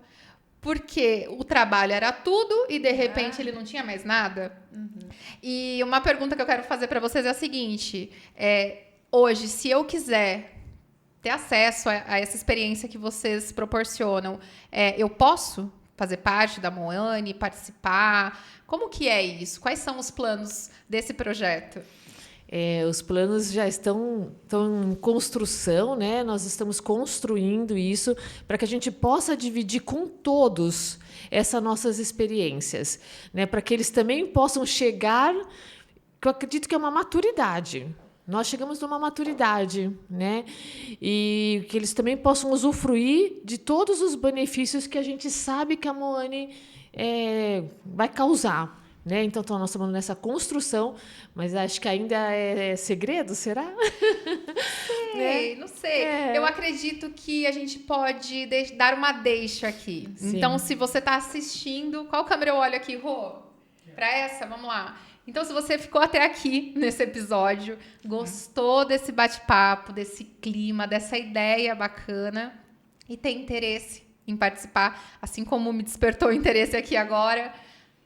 Porque o trabalho era tudo e, de repente, ele não tinha mais nada. E uma pergunta que eu quero fazer para vocês é a seguinte. Hoje, se eu quiser ter acesso a essa experiência que vocês proporcionam, eu posso fazer parte da Moane, participar? Como que é isso? Quais são os planos desse projeto? Os planos já estão em construção, né? Nós estamos construindo isso para que a gente possa dividir com todos essas nossas experiências, né? Para que eles também possam chegar, que eu acredito que é uma maturidade. Nós chegamos numa maturidade, né? E que eles também possam usufruir de todos os benefícios que a gente sabe que a Moane vai causar. Né? Então, nós estamos nessa construção, mas acho que ainda é segredo, será? Não sei. Eu acredito que a gente pode dar uma deixa aqui. Sim. Então, se você está assistindo... Qual câmera eu olho aqui, Rô? Para essa? Vamos lá. Então, se você ficou até aqui nesse episódio, gostou desse bate-papo, desse clima, dessa ideia bacana e tem interesse em participar, assim como me despertou o interesse aqui agora,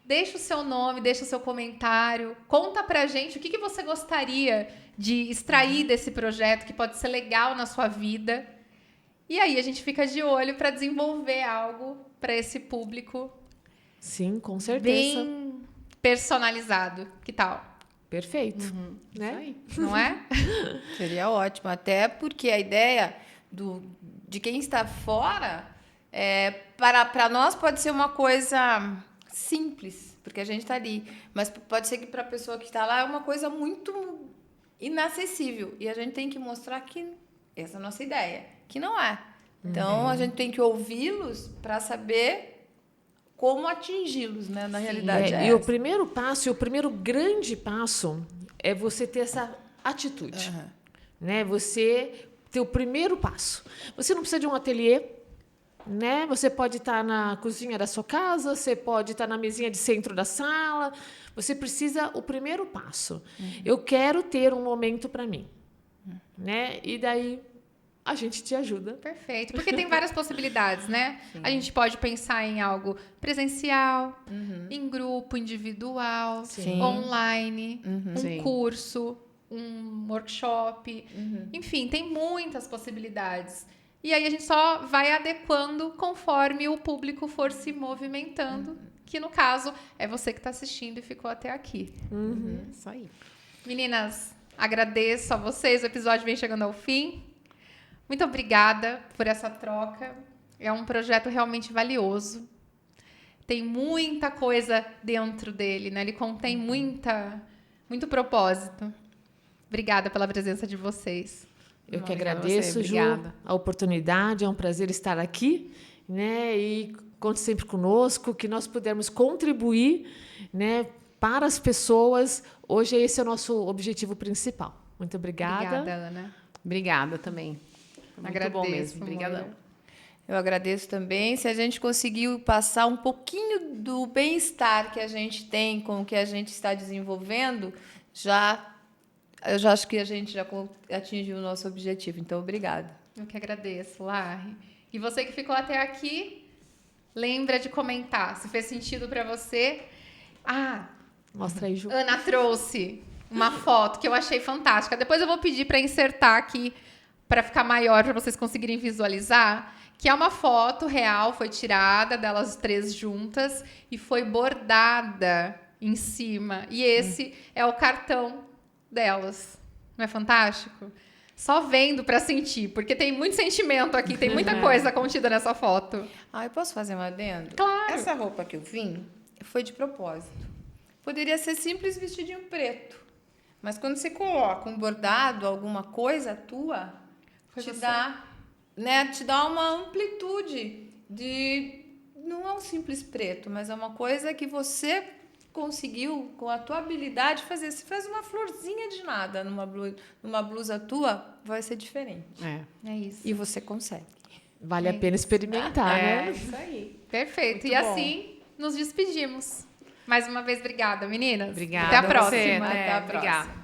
deixa o seu nome, deixa o seu comentário, conta pra gente o que você gostaria de extrair desse projeto que pode ser legal na sua vida. E aí a gente fica de olho para desenvolver algo para esse público. Sim, com certeza. Bem personalizado. Que tal? Perfeito. Né? Isso aí. Não é? Seria ótimo. Até porque a ideia de quem está fora, para nós pode ser uma coisa simples, porque a gente está ali. Mas pode ser que para a pessoa que está lá é uma coisa muito inacessível. E a gente tem que mostrar que essa é a nossa ideia, que não é. Então, a gente tem que ouvi-los para saber como atingi-los, né? Na realidade e o primeiro passo, o primeiro grande passo é você ter essa atitude. Né? Você ter o primeiro passo. Você não precisa de um ateliê, né? Você pode estar na cozinha da sua casa, você pode estar na mesinha de centro da sala. Você precisa o primeiro passo. Eu quero ter um momento para mim. Né? E daí a gente te ajuda. Perfeito. Porque tem várias possibilidades, né? Sim. A gente pode pensar em algo presencial, em grupo, individual, online, curso, um workshop. Enfim, tem muitas possibilidades. E aí a gente só vai adequando conforme o público for se movimentando que no caso é você que está assistindo e ficou até aqui. Isso aí. Meninas, agradeço a vocês, o episódio vem chegando ao fim. Muito obrigada por essa troca. É um projeto realmente valioso. Tem muita coisa dentro dele, né? Ele contém muito propósito. Obrigada pela presença de vocês. Eu que agradeço, Ju, a oportunidade. É um prazer estar aqui, né? E conte sempre conosco, que nós pudermos contribuir, né, para as pessoas. Hoje esse é o nosso objetivo principal. Muito obrigada. Obrigada, Ana. Obrigada também. Muito Agradeço, bom mesmo. Obrigadão. Eu agradeço também. Se a gente conseguiu passar um pouquinho do bem-estar que a gente tem com o que a gente está desenvolvendo, eu já acho que a gente já atingiu o nosso objetivo. Então, obrigada. Eu que agradeço, Lari. E você que ficou até aqui, lembra de comentar se fez sentido para você. Mostra aí, Ju. Ana trouxe uma foto que eu achei fantástica. Depois eu vou pedir para insertar aqui para ficar maior, para vocês conseguirem visualizar, que é uma foto real, foi tirada delas 3 juntas e foi bordada em cima. E esse é o cartão delas. Não é fantástico? Só vendo para sentir, porque tem muito sentimento aqui, tem muita coisa contida nessa foto. Eu posso fazer um adendo? Claro. Essa roupa que eu vim foi de propósito. Poderia ser simples vestidinho preto, mas quando você coloca um bordado, alguma coisa tua, te dá uma amplitude de... Não é um simples preto, mas é uma coisa que você conseguiu, com a tua habilidade, fazer. Se faz uma florzinha de nada numa blusa tua, vai ser diferente. É isso. E você consegue. Vale a pena experimentar, né? É isso aí. Perfeito. Muito e bom. assim, nos despedimos. Mais uma vez, obrigada, meninas. Obrigada. Até a próxima. Você, Até a próxima. Obrigada.